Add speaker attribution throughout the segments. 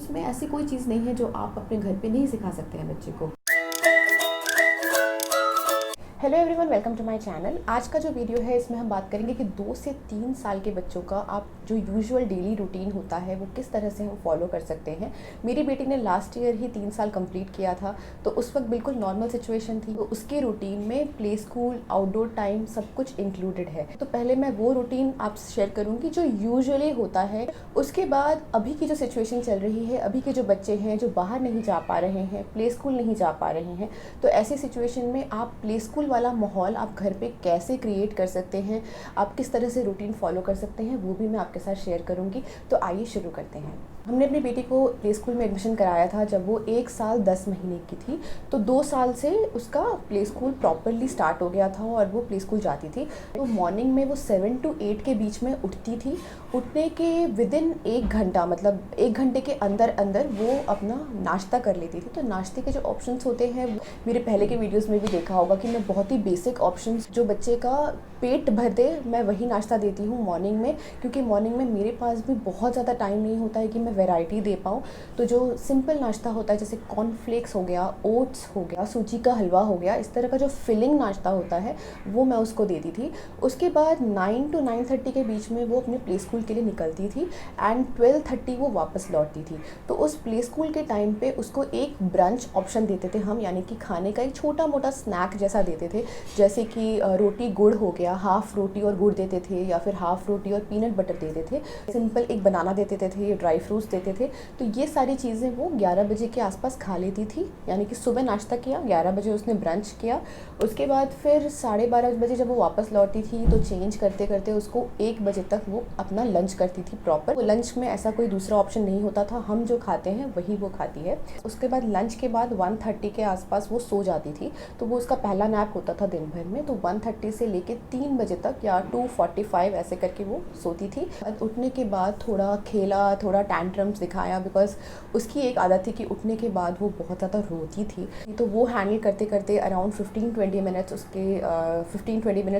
Speaker 1: उसमें ऐसी कोई चीज़ नहीं है जो आप अपने घर पे नहीं सिखा सकते हैं बच्चे को। Hello everyone, welcome to my channel. आज का जो वीडियो है इसमें हम बात करेंगे कि 2 से 3 साल के बच्चों का आप जो यूजुअल डेली रूटीन होता है वो किस तरह से हम फॉलो कर सकते हैं। मेरी बेटी ने लास्ट ईयर ही 3 साल कंप्लीट किया था, तो उस वक्त बिल्कुल नॉर्मल सिचुएशन थी। तो उसके रूटीन में प्ले स्कूल, आउटडोर टाइम सब कुछ इंक्लूडेड है। तो पहले मैं वो रूटीन आपसे शेयर करूँगी जो यूजुअली होता है। उसके बाद अभी की जो सिचुएशन चल रही है, अभी के जो बच्चे हैं जो बाहर नहीं जा पा रहे हैं, प्ले स्कूल नहीं जा पा रहे हैं, तो ऐसी सिचुएशन में आप प्ले स्कूल वाला माहौल आप घर पे कैसे क्रिएट कर सकते हैं, आप किस तरह से रूटीन फॉलो कर सकते हैं, वो भी मैं आपके साथ शेयर करूंगी। तो आइए शुरू करते हैं। हमने अपनी बेटी को प्ले स्कूल में एडमिशन कराया था जब वो 1 साल 10 महीने की थी। तो 2 साल से उसका प्ले स्कूल प्रॉपरली स्टार्ट हो गया था और वो प्ले स्कूल जाती थी। तो मॉर्निंग में वो 7 to 8 के बीच में उठती थी। उठने के विदिन 1 घंटा, मतलब 1 घंटे के अंदर अंदर वो अपना नाश्ता कर लेती थी। तो नाश्ते के जो ऑप्शंस होते हैं, मेरे पहले के वीडियोस में भी देखा होगा कि मैं बहुत ही बेसिक ऑप्शंस जो बच्चे का पेट भर दे, मैं वही नाश्ता देती हूँ मॉर्निंग में। क्योंकि मॉर्निंग में मेरे पास भी बहुत ज़्यादा टाइम नहीं होता है कि मैं वैरायटी दे पाऊँ। तो जो सिंपल नाश्ता होता है, जैसे कॉर्नफ्लेक्स हो गया, ओट्स हो गया, सूजी का हलवा हो गया, इस तरह का जो फिलिंग नाश्ता होता है वो मैं उसको देती थी। उसके बाद 9 to 9:30 के बीच में वो अपने प्ले स्कूल के लिए निकलती थी एंड 12:30 वो वापस लौटती थी। तो उस प्ले स्कूल के टाइम पे उसको एक ब्रंच ऑप्शन देते थे हम, यानी कि खाने का एक छोटा मोटा स्नैक जैसा देते थे। जैसे कि रोटी गुड़ हो गया, हाफ़ रोटी और गुड़ देते थे, या फिर हाफ़ रोटी और पीनट बटर देते थे। सिंपल एक बनाना देते थे, ड्राई फ्रूट्स देते थे। तो ये सारी चीज़ें वो 11 बजे के आसपास खा लेती थी। यानी कि सुबह नाश्ता किया, 11 बजे उसने ब्रंच किया। उसके बाद फिर 12:30 बजे जब वो वापस लौटती थी तो चेंज करते करते उसको 1 बजे तक वो अपना लंच करती थी प्रॉपर। वो लंच में ऐसा कोई दूसरा ऑप्शन नहीं होता था, हम जो खाते हैं वही वो खाती है। उसके बाद लंच के बाद 1:30 के आसपास वो सो जाती थी। तो वो उसका पहला नैप होता था दिन भर में। तो 1:30 से लेके 3 बजे तक या 2:45 ऐसे करके वो सोती थी। उठने के बाद थोड़ा खेला, थोड़ा टैंट्रम्स दिखाया, बिकॉज उसकी एक आदत थी कि उठने के बाद वो बहुत ज़्यादा रोती थी। तो वो हैंडल करते करते अराउंड 15-20 मिनट्स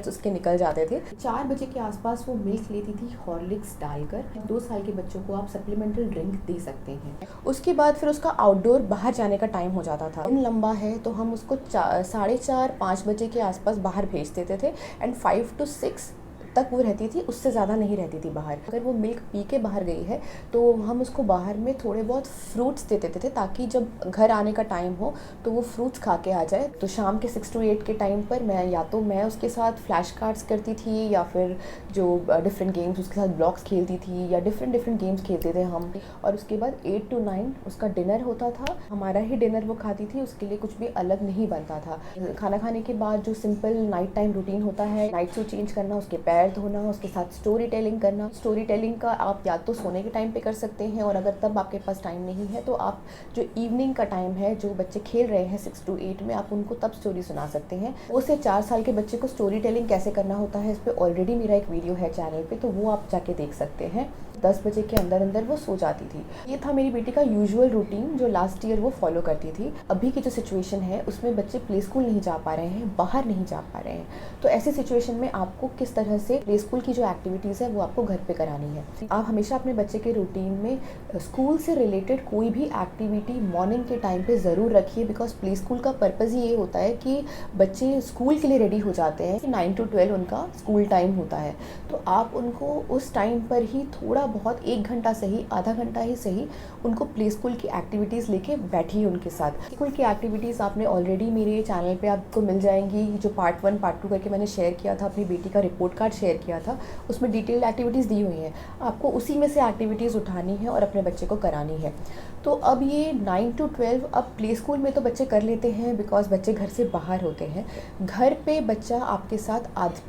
Speaker 1: उसके निकल जाते थे। 4 बजे के आसपास वो मिल्क लेती थी हॉर्लिक्स डालकर। 2 साल के बच्चों को आप सप्लीमेंटल ड्रिंक दे सकते हैं। उसके बाद फिर उसका आउटडोर बाहर जाने का टाइम हो जाता था। दिन लंबा है तो हम उसको 4:30-5 बजे के आसपास बाहर भेज देते थे एंड 5 to 6 तक वो रहती थी, उससे ज़्यादा नहीं रहती थी बाहर। अगर वो मिल्क पी के बाहर गई है तो हम उसको बाहर में थोड़े बहुत फ्रूट्स दे देते थे, ताकि जब घर आने का टाइम हो तो वो फ्रूट्स खा के आ जाए। तो शाम के 6 to 8 के टाइम पर मैं उसके साथ फ्लैश कार्ड्स करती थी, या फिर जो डिफरेंट गेम्स उसके साथ ब्लॉक्स खेलती थी, या डिफरेंट गेम्स खेलते थे हम। और उसके बाद 8 to 9 उसका डिनर होता था। हमारा ही डिनर वो खाती थी, उसके लिए कुछ भी अलग नहीं बनता था। खाना खाने के बाद जो सिंपल नाइट टाइम रूटीन होता है, नाइट सूट चेंज करना, उसके पैर धोना, उसके साथ स्टोरी टेलिंग करना। स्टोरी टेलिंग का आप या तो सोने के टाइम पे कर सकते हैं, और अगर तब आपके पास टाइम नहीं है तो आप जो इवनिंग का टाइम है, जो बच्चे खेल रहे हैं 6 to 8 में, आप उनको तब स्टोरी सुना सकते हैं। उससे 4 साल के बच्चे को स्टोरी टेलिंग कैसे करना होता है, इस पर ऑलरेडी मेरा एक वीडियो है चैनल पे, तो वो आप जाके देख सकते हैं। 10 बजे के अंदर अंदर वो सो जाती थी। ये था मेरी बेटी का यूजुअल रूटीन जो लास्ट ईयर वो फॉलो करती थी। अभी की जो सिचुएशन है उसमें बच्चे प्ले स्कूल नहीं जा पा रहे हैं, बाहर नहीं जा पा रहे हैं। तो ऐसी सिचुएशन में आपको किस तरह से प्ले स्कूल की जो एक्टिविटीज़ है वो आपको घर पे करानी है। आप हमेशा अपने बच्चे के रूटीन में स्कूल से रिलेटेड कोई भी एक्टिविटी मॉर्निंग के टाइम पे ज़रूर रखिए, बिकॉज प्ले स्कूल का पर्पज़ ही ये होता है कि बच्चे स्कूल के लिए रेडी हो जाते हैं। 9 to 12 उनका स्कूल टाइम होता है। तो आप उनको उस टाइम पर ही थोड़ा बहुत 1 घंटा सही, आधा घंटा ही सही, उनको प्ले स्कूल की एक्टिविटीज़ लेके बैठिए उनके साथ। स्कूल की एक्टिविटीज़ आपने ऑलरेडी मेरे चैनल पे आपको मिल जाएंगी। जो पार्ट 1 पार्ट 2 करके मैंने शेयर किया था, अपनी बेटी का रिपोर्ट कार्ड शेयर किया था, उसमें डिटेल्ड एक्टिविटीज़ दी हुई हैं। आपको उसी में से एक्टिविटीज़ उठानी है और अपने बच्चे को करानी है। तो अब ये 9 to 12 अब प्ले स्कूल में तो बच्चे कर लेते हैं, बिकॉज बच्चे घर से बाहर होते हैं। घर पे बच्चा आपके साथ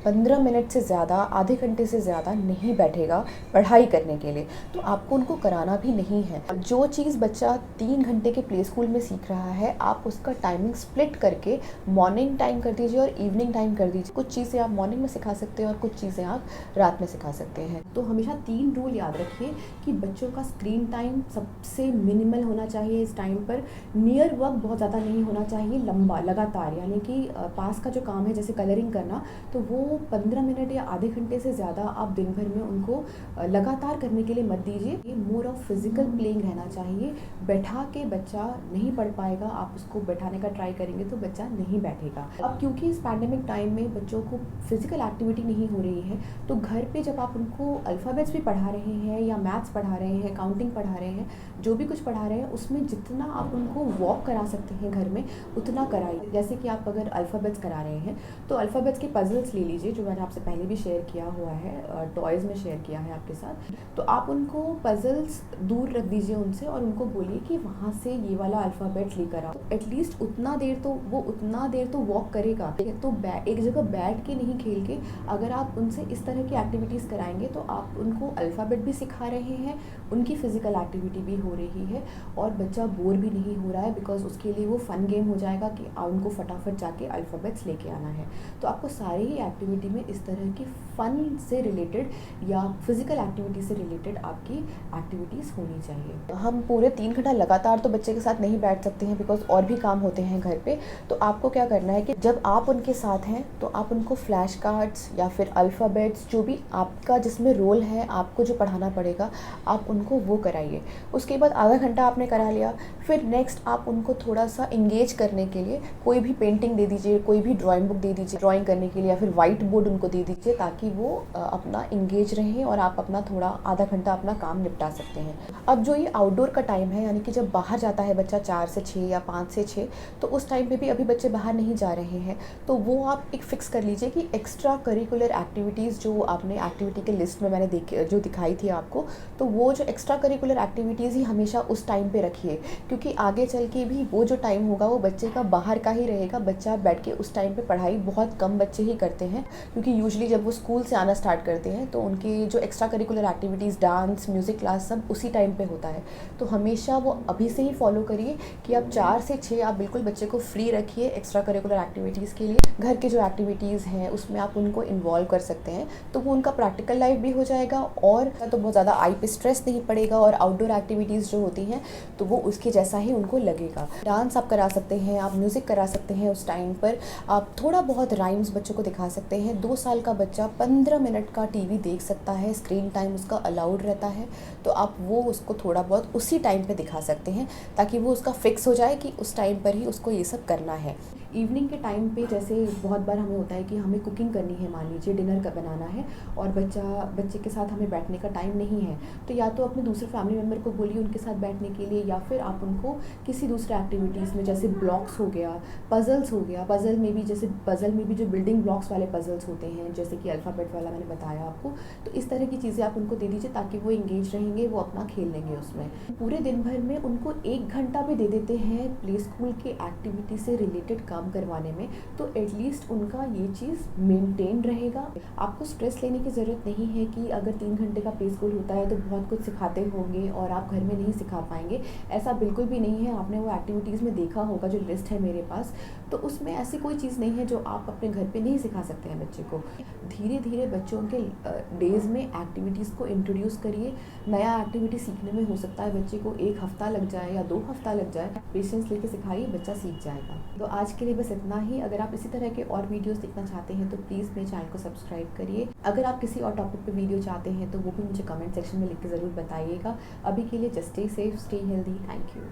Speaker 1: 15 मिनट से ज़्यादा, आधे घंटे से ज़्यादा नहीं बैठेगा पढ़ाई करने के लिए, तो आपको उनको कराना भी नहीं है। जो चीज़ बच्चा 3 घंटे के प्ले स्कूल में सीख रहा है, आप उसका टाइमिंग स्प्लिट करके मॉर्निंग टाइम कर दीजिए और इवनिंग टाइम कर दीजिए। कुछ चीज़ें आप मॉर्निंग में सिखा सकते हैं और कुछ कुछ चीज़ें आप रात में सिखा सकते हैं। तो हमेशा 3 रूल याद रखिए कि बच्चों का स्क्रीन टाइम सबसे मिनिमल होना चाहिए इस टाइम पर। नियर वर्क बहुत ज़्यादा नहीं होना चाहिए, लंबा लगातार, यानी कि पास का जो काम है जैसे कलरिंग करना, तो वो 15 मिनट या आधे घंटे से ज़्यादा आप दिन भर में उनको लगातार करने के लिए मत दीजिए। ये मोर ऑफ फिजिकल प्लेइंग रहना चाहिए। बैठा के बच्चा नहीं पढ़ पाएगा, आप उसको बैठाने का ट्राई करेंगे तो बच्चा नहीं बैठेगा। अब क्योंकि इस पैंडेमिक टाइम में बच्चों को फिजिकल एक्टिविटी नहीं हो रही है, तो घर पे जब आप उनको अल्फ़ाबेट्स भी पढ़ा रहे हैं या मैथ्स पढ़ा रहे हैं, काउंटिंग पढ़ा रहे हैं, जो भी कुछ पढ़ा रहे हैं, उसमें जितना आप उनको वॉक करा सकते हैं घर में उतना कराइए। जैसे कि आप अगर अल्फ़ाबेट्स करा रहे हैं तो अल्फ़ाबेट्स के पजल्स ले लीजिए, जो मैंने आपसे पहले भी शेयर किया हुआ है, टॉयज़ में शेयर किया है आपके साथ। तो आप उनको पजल्स दूर रख दीजिए उनसे और उनको बोलिए कि वहाँ से ये वाला अल्फ़ाबेट लेकर आओ। एटलीस्ट उतना देर तो वॉक करेगा। तो एक जगह बैठ के नहीं खेल के अगर आप उनसे इस तरह की एक्टिविटीज़ कराएंगे तो आप उनको अल्फ़ाबेट भी सिखा रहे हैं, उनकी फ़िज़िकल एक्टिविटी भी हो रही है और बच्चा बोर भी नहीं हो रहा है, बिकॉज उसके लिए वो फ़न गेम हो जाएगा कि उनको फटाफट जाके अल्फ़ाबेट्स लेके आना है। तो आपको सारी ही एक्टिविटी में इस तरह की फ़न से रिलेटेड या फिज़िकल एक्टिविटी से रिलेटेड आपकी एक्टिविटीज़ होनी चाहिए। हम पूरे 3 घंटा लगातार तो बच्चे के साथ नहीं बैठ सकते हैं, बिकॉज और भी काम होते हैं घर पे। तो आपको क्या करना है कि जब आप उनके साथ हैं तो आप उनको फ्लैश कार्ड्स या फिर अल्फ़ाबेट्स, जो भी आपका जिसमें रोल है, आपको जो पढ़ाना पड़ेगा, आप उनको वो कराइए। उसके बाद आधा घंटा आपने करा लिया, फिर नेक्स्ट आप उनको थोड़ा सा इंगेज करने के लिए कोई भी पेंटिंग दे दीजिए, कोई भी ड्राइंग बुक दे दीजिए ड्राइंग करने के लिए, या फिर वाइट बोर्ड उनको दे दीजिए, ताकि वो अपना इंगेज रहें और आप अपना थोड़ा आधा घंटा अपना काम निपटा सकते हैं। अब जो ये आउटडोर का टाइम है, यानी कि जब बाहर जाता है बच्चा 4 से 6 या 5 से 6, तो उस टाइम पे भी अभी बच्चे बाहर नहीं जा रहे हैं, तो वो आप एक फ़िक्स कर लीजिए कि एक्स्ट्रा करिकुलर एक्टिविटीज़ जो आपने एक्टिविटी के लिस्ट में मैंने जो दिखाई थी आपको, तो वो जो एक्स्ट्रा करिकुलर एक्टिविटीज़ ही हमेशा उस टाइम पे रखिए, क्योंकि आगे चल के भी वो जो टाइम होगा वो बच्चे का बाहर का ही रहेगा। बच्चा बैठ के उस टाइम पे पढ़ाई बहुत कम बच्चे ही करते हैं, क्योंकि यूजुअली जब वो स्कूल से आना स्टार्ट करते हैं तो उनकी जो extra curricular activities, dance, music class, सब उसी टाइम पे होता है। तो हमेशा वो अभी से ही फॉलो करिए कि आप 4 से 6 आप बिल्कुल बच्चे को फ्री रखिए एक्स्ट्रा करिकुलर एक्टिविटीज़ के लिए। घर के जो एक्टिविटीज़ हैं उसमें आप उनको इन्वॉल्व कर सकते हैं, तो वो उनका प्रैक्टिकल लाइफ भी हो जाएगा और तो बहुत ज़्यादा आई पे स्ट्रेस नहीं पड़ेगा, और आउटडोर एक्टिविटीज़ जो होती हैं तो वो उसके जैसा ही उनको लगेगा। डांस आप करा सकते हैं, आप म्यूज़िक करा सकते हैं उस टाइम पर, आप थोड़ा बहुत राइम्स बच्चों को दिखा सकते हैं। 2 साल का बच्चा 15 मिनट का टीवी देख सकता है, स्क्रीन टाइम उसका अलाउड रहता है, तो आप वो उसको थोड़ा बहुत उसी टाइम पे दिखा सकते हैं, ताकि वो उसका फिक्स हो जाए कि उस टाइम पर ही उसको ये सब करना है। इवनिंग के टाइम पे जैसे बहुत बार हमें होता है कि हमें कुकिंग करनी है, मान लीजिए डिनर का बनाना है और बच्चे के साथ हमें बैठने का टाइम नहीं है, तो या तो अपने दूसरे फैमिली मेम्बर को बोलिए उनके साथ बैठने के लिए, या फिर आप उनको किसी दूसरे एक्टिविटीज़ में, जैसे ब्लॉक्स हो गया, पज़ल्स हो गया, पज़ल में भी जो बिल्डिंग ब्लॉक्स वाले पज़ल्स होते हैं, जैसे कि अल्फ़ाबेट वाला मैंने बताया आपको, तो इस तरह की चीज़ें आप उनको दे दीजिए ताकि वो इंगेज रहेंगे, वो अपना खेल लेंगे उसमें। पूरे दिन भर में उनको 1 घंटा भी दे देते हैं प्ले स्कूल के एक्टिविटी से रिलेटेड काम करवाने में, तो एटलीस्ट उनका ये चीज़ मेंटेन रहेगा। आपको स्ट्रेस लेने की ज़रूरत नहीं है कि अगर 3 घंटे का प्ले स्कूल होता है तो बहुत कुछ सिखाते होंगे और आप घर में नहीं सिखा पाएंगे, ऐसा बिल्कुल भी नहीं है। आपने वो एक्टिविटीज़ में देखा होगा, जो लिस्ट है मेरे पास, तो उसमें ऐसी कोई चीज़ नहीं है जो आप अपने घर पे नहीं सिखा सकते हैं बच्चे को। धीरे धीरे बच्चों के डेज़ में एक्टिविटीज़ को इंट्रोड्यूस करिए। नया एक्टिविटी सीखने में हो सकता है बच्चे को 1 हफ़्ता लग जाए या 2 हफ़्ता लग जाए, पेशेंस लेके सिखाइए, बच्चा सीख जाएगा। तो आज के लिए बस इतना ही। अगर आप इसी तरह के और वीडियोस देखना चाहते हैं तो प्लीज़ मेरे चैनल को सब्सक्राइब करिए। अगर आप किसी और टॉपिक पे वीडियो चाहते हैं तो वो भी मुझे कमेंट सेक्शन में लिख के ज़रूर बताइएगा। अभी के लिए just stay safe, stay healthy. Thank you.